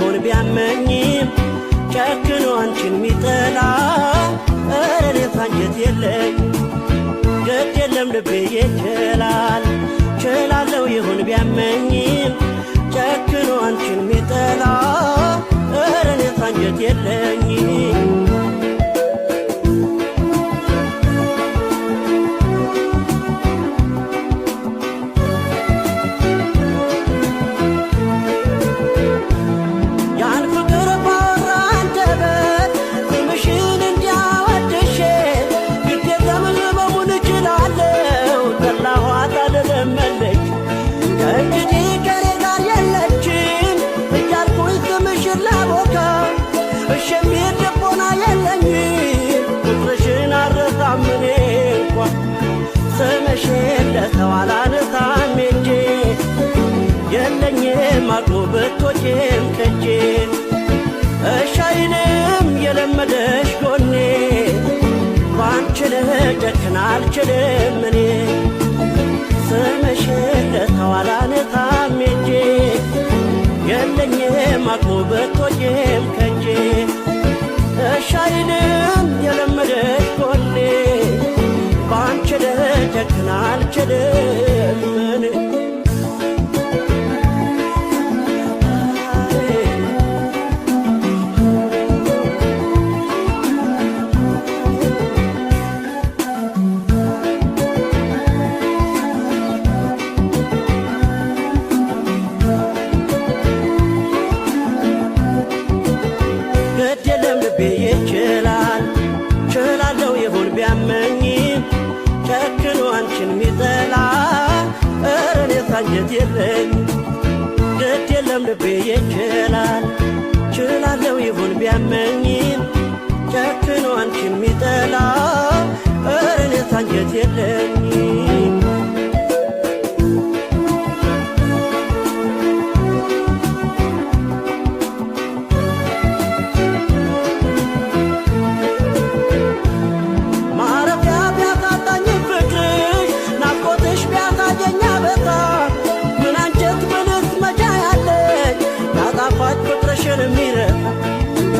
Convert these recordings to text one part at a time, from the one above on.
ይሆን ቢያመኝም ጨክኖ አንቺን ሚጠላ ኧረ እኔስ አንጀት የለኝ ግድ የለም ልቤ ይችላል ችላለው ይሆን ቢያመኝም ጨክኖ አንቺን ሚጠላ ኧረ እኔስ አንጀት የለኝ ሸሚር ልቦና የለኝ ቁጥርሽን አረሳም እኔ እንኳ ስምሽን ለሰው አላነሳም እጄ የለኝም አቅሙ ብትወጪም ከጄ እሻይንም የለመደሽ ጎኔ ባንቺ ልጨክን አልችልም እኔ ስምሽን ለሰው አላነሳም እጄ የለኝም አቅሙ ብትወጪም ከጄ እሻይንም የለመደሽ ጎኔ ባንቺ ልጨክን አልችልም እኔ ይችላል ችላለው ይሆን ቢያመኝም ጨክኖ አንቺን ሚጠላ ኧረ እኔስ አንጀት የለኝ ግድ የለም ልቤ ይችላል ችላለው ይሆን ቢያመኝም ጨክኖ አንቺን ሚጠላ ኧረ እኔስ አንጀት የለኝ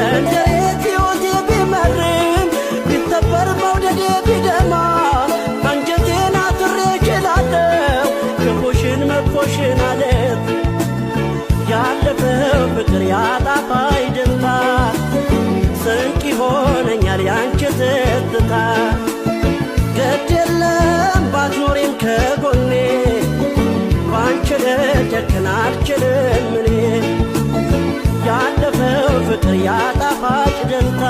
እንዴት ሕይወቴ ቢመርም ቢሰበር መውደዴ ቢደማ አንጀቴን አስሬ እችላለሁ ክፉሽን መጥፎሽን አለት ያለፈው ፍቅር ያጣፋኝ ደስታ ስንቅ ይሆነኛል ያንቺ ትዝታ ግድ የለም ባትኖሪም ከጎኔ ባንቺ ልጨክን አልችልም እኔ ያለፈው ፍቅር ያጣፋጭ ደስታ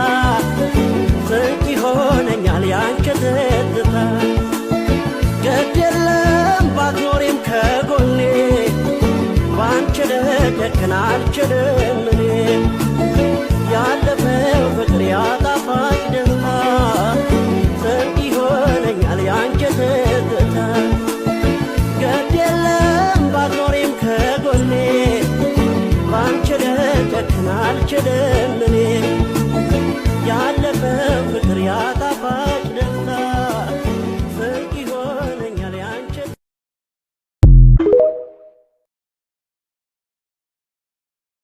ስንቅ ይሆነኛል ያንቺ ትዝታ ግድ የለም ባትኖሪም ከጎኔ ባንቺ ልጨክን አልችልም እኔ ያለፈው ፍቅር ያጣፋጭ ደስታ ስንቅ ይሆነኛል ያንቺ ትዝታ ግድ የለም ባትኖሪም ከጎኔ ባንቺ ልጨክን አልችልም